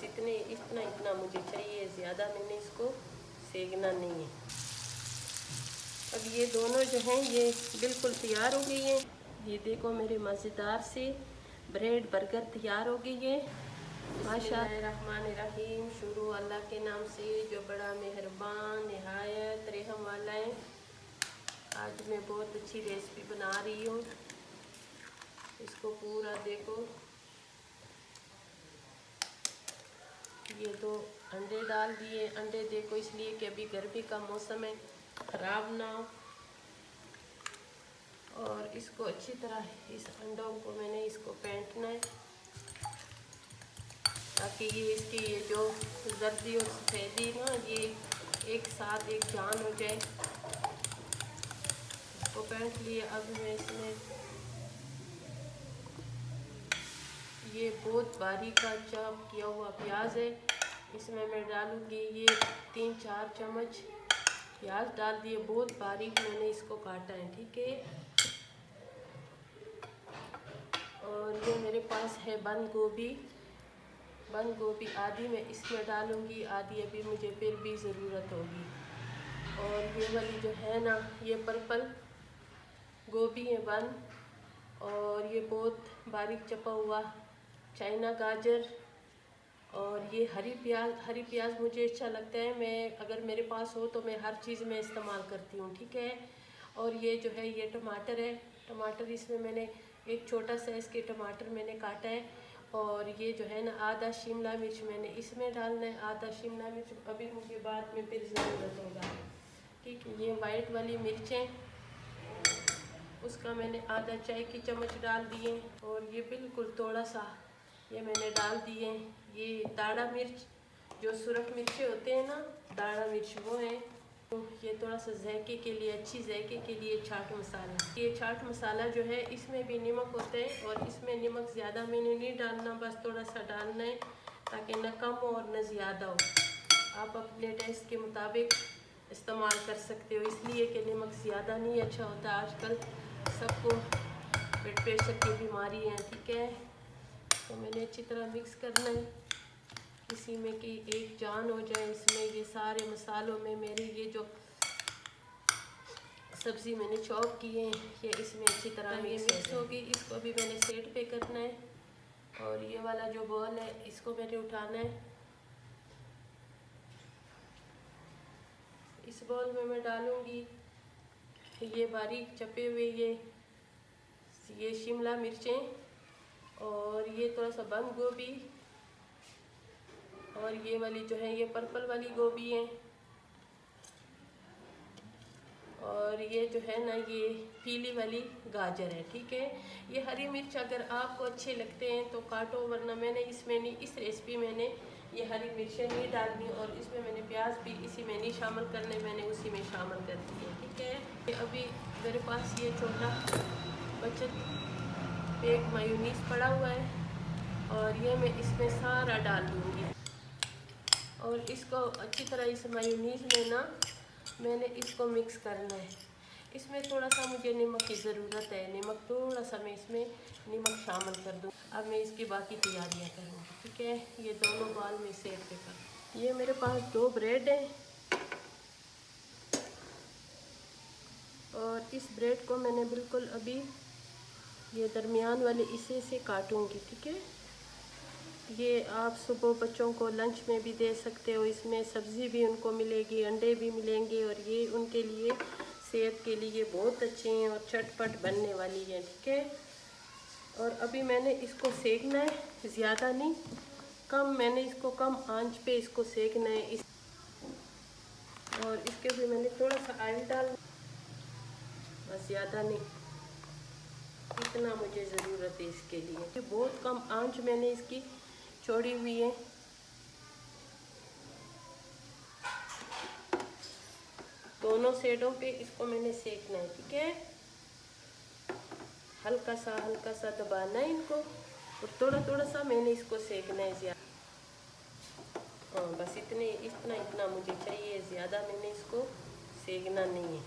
बस इतना इतना मुझे चाहिए, ज़्यादा मैंने इसको सेकना नहीं है। अब ये दोनों जो हैं ये बिल्कुल तैयार हो गई हैं। ये देखो मेरे मज़ेदार से ब्रेड बर्गर तैयार हो गई है। बिस्मिल्लाहिर्रहमानिर्रहीम। शुरू अल्लाह के नाम से जो बड़ा मेहरबान निहायत रहम वाला है। आज मैं बहुत अच्छी रेसिपी बना रही हूँ। इसको पूरा देखो। ये दो अंडे डाल दिए। अंडे देखो इसलिए कि अभी गर्मी का मौसम है, ख़राब ना हो। और इसको अच्छी तरह इस अंडों को मैंने इसको फेंटना है ताकि ये इसकी ये जो जर्दी और सफ़ेदी ना ये एक साथ एक जान हो जाए। इसको फेंट लिए। अब मैं इसमें ये बहुत बारीक का चॉप किया हुआ प्याज है, इसमें मैं डालूँगी ये 3-4 चम्मच प्याज डाल दिए। बहुत बारीक मैंने इसको काटा है, ठीक है। और ये मेरे पास है बंद गोभी आधी मैं इसमें डालूँगी, आधी अभी मुझे फिर भी ज़रूरत होगी। और ये वाली जो है ना ये पर्पल गोभी है बंद, और ये बहुत बारीक चपा हुआ चाइना गाजर, और ये हरी प्याज मुझे अच्छा लगता है। मैं अगर मेरे पास हो तो मैं हर चीज़ में इस्तेमाल करती हूँ, ठीक है। और ये जो है ये टमाटर है। टमाटर इसमें मैंने एक छोटा साइज़ के टमाटर मैंने काटा है। और ये जो है ना आधा शिमला मिर्च मैंने इसमें डालना है। आधा शिमला मिर्च अभी मुझे बाद में फिर ज़रूरत होगा, ठीक है। ये वाइट वाली मिर्चें उसका मैंने आधा चाय की चम्मच डाल दिए। और ये बिल्कुल थोड़ा सा ये मैंने डाल दिए। ये दाढ़ा मिर्च जो सुरख मिर्चे होते हैं ना, दाढ़ा मिर्च वो है। तो ये थोड़ा सा जायके के लिए, अच्छी जायके के लिए चाट मसाला। ये चाट मसाला जो है इसमें भी नमक होता है, और इसमें नमक ज़्यादा मैंने नहीं डालना, बस थोड़ा सा डालना है ताकि न कम हो और न ज़्यादा हो। आप अपने टेस्ट के मुताबिक इस्तेमाल कर सकते हो, इसलिए कि नमक ज़्यादा नहीं अच्छा होता। आजकल सबको ब्लड प्रेशर की बीमारी है, ठीक है। तो मैंने अच्छी तरह मिक्स करना है इसी में कि एक जान हो जाए इसमें। ये सारे मसालों में मेरी ये जो सब्ज़ी मैंने चॉप की है ये इसमें अच्छी तरह मिक्स होगी। इसको भी मैंने सेट पे करना है। और ये वाला जो बॉल है इसको मैंने उठाना है। इस बॉल में मैं डालूँगी ये बारीक चपे हुए ये शिमला मिर्चें, और ये थोड़ा सा बंद गोभी, और ये वाली जो है ये पर्पल वाली गोभी है, और ये जो है ना ये पीली वाली गाजर है, ठीक है। ये हरी मिर्च अगर आपको अच्छे लगते हैं तो काटो, वरना मैंने इसमें नहीं, इस रेसिपी मैंने ये हरी मिर्चें नहीं डालनी। और इसमें मैंने प्याज भी इसी में नहीं शामिल करने, मैंने उसी में शामिल कर दी है, ठीक है। अभी मेरे पास ये छोटा बचत एक मायोनीस पड़ा हुआ है, और ये मैं इसमें सारा डाल दूँगी। और इसको अच्छी तरह इस मायोनीज़ में ना मैंने इसको मिक्स करना है। इसमें थोड़ा सा मुझे नमक की ज़रूरत है, नमक थोड़ा सा मैं इसमें नमक शामिल कर दूँ। अब मैं इसकी बाकी तैयारियाँ करूँगी, ठीक है। ये दोनों बाल में सेक पे कर। ये मेरे पास 2 ब्रेड हैं, और इस ब्रेड को मैंने बिल्कुल अभी ये दरमियान वाले इसे से काटूँगी, ठीक है। ये आप सुबह बच्चों को लंच में भी दे सकते हो। इसमें सब्ज़ी भी उनको मिलेगी, अंडे भी मिलेंगे, और ये उनके लिए सेहत के लिए बहुत अच्छे हैं और झटपट बनने वाली है, ठीक है। और अभी मैंने इसको सेकना है, ज़्यादा नहीं, कम, मैंने इसको कम आंच पे इसको सेकना है। और इसके भी मैंने थोड़ा सा ऑयल डाल, बस ज़्यादा नहीं, इतना मुझे ज़रूरत है इसके लिए। ये बहुत कम आंच मैंने इसकी छोड़ी हुई है। दोनों साइडों पे इसको मैंने सेकना है, ठीक है। हल्का सा दबाना है इनको, और थोड़ा थोड़ा सा मैंने इसको सेकना है ज़्यादा। हाँ, बस इतना मुझे चाहिए, ज़्यादा मैंने इसको सेकना नहीं है।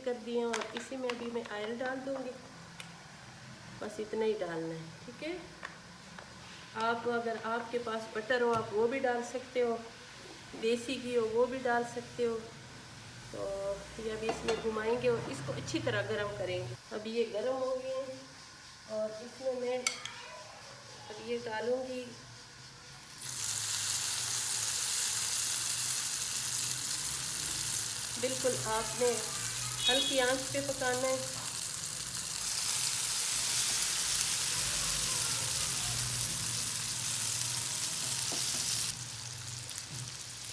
कर दिया, और इसी में अभी मैं ऑयल डाल दूँगी। बस इतना ही डालना है, ठीक है। आप अगर आपके पास बटर हो आप वो भी डाल सकते हो, देसी घी हो वो भी डाल सकते हो। तो ये अभी इसमें घुमाएंगे और इसको अच्छी तरह गरम करेंगे। अभी ये गरम हो गए हैं और इसमें मैं अब ये डालूँगी बिल्कुल आपने हल्की आंच पे पकाना है।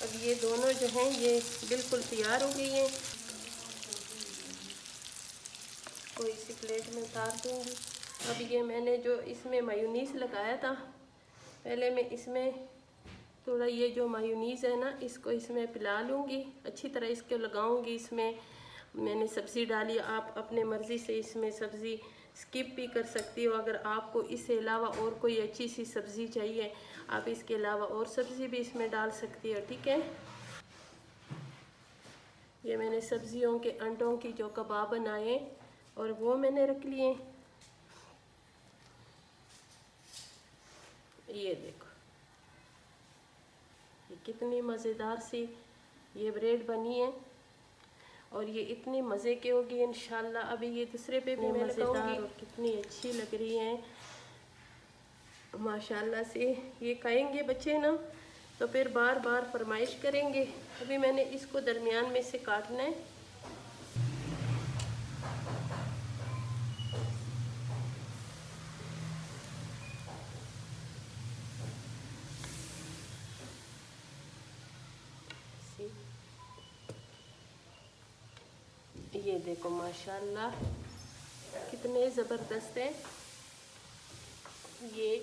अब ये दोनों जो हैं ये बिल्कुल तैयार हो गई हैं। कोई सी प्लेट में उतार दूँगी। अब ये मैंने जो इसमें मायोनीज़ लगाया था, पहले मैं इसमें थोड़ा ये जो मायोनीज़ है ना इसको इसमें पिला लूँगी, अच्छी तरह इसको लगाऊँगी। इसमें मैंने सब्ज़ी डाली, आप अपने मर्ज़ी से इसमें सब्ज़ी स्किप भी कर सकती हो। अगर आपको इसके अलावा और कोई अच्छी सी सब्ज़ी चाहिए आप इसके अलावा और सब्ज़ी भी इसमें डाल सकती हो, ठीक है। ये मैंने सब्जियों के अंडों की जो कबाब बनाए और वो मैंने रख लिए। ये देखो ये कितनी मज़ेदार सी ये ब्रेड बनी है और ये इतनी मज़े की होगी इंशाल्लाह। अभी ये दूसरे पे भी मैं लगाऊंगी और कितनी अच्छी लग रही है माशाल्लाह से। ये खाएंगे बच्चे ना तो फिर बार बार फरमाइश करेंगे। अभी मैंने इसको दरमियान में से काटना है। ये देखो माशाल्लाह कितने ज़बरदस्त हैं ये।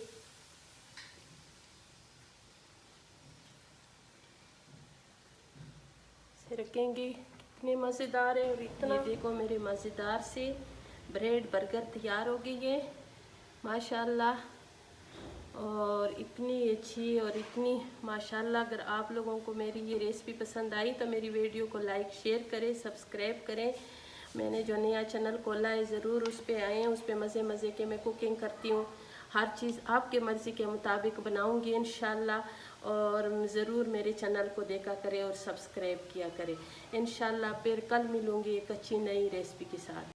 से रखेंगे कितने मज़ेदार है। और इतना ये देखो मेरे मज़ेदार से ब्रेड बर्गर तैयार हो गई है माशाल्लाह। और इतनी अच्छी और इतनी माशाल्लाह। अगर आप लोगों को मेरी ये रेसिपी पसंद आई तो मेरी वीडियो को लाइक शेयर करें, सब्सक्राइब करें। मैंने जो नया चैनल खोला है ज़रूर उस पर आएँ, उस पर मज़े मज़े के मैं कुकिंग करती हूँ। हर चीज़ आपके मर्ज़ी के मुताबिक बनाऊँगी इंशाल्लाह। और ज़रूर मेरे चैनल को देखा करें और सब्सक्राइब किया करें इंशाल्लाह। फिर कल मिलूँगी एक अच्छी नई रेसिपी के साथ।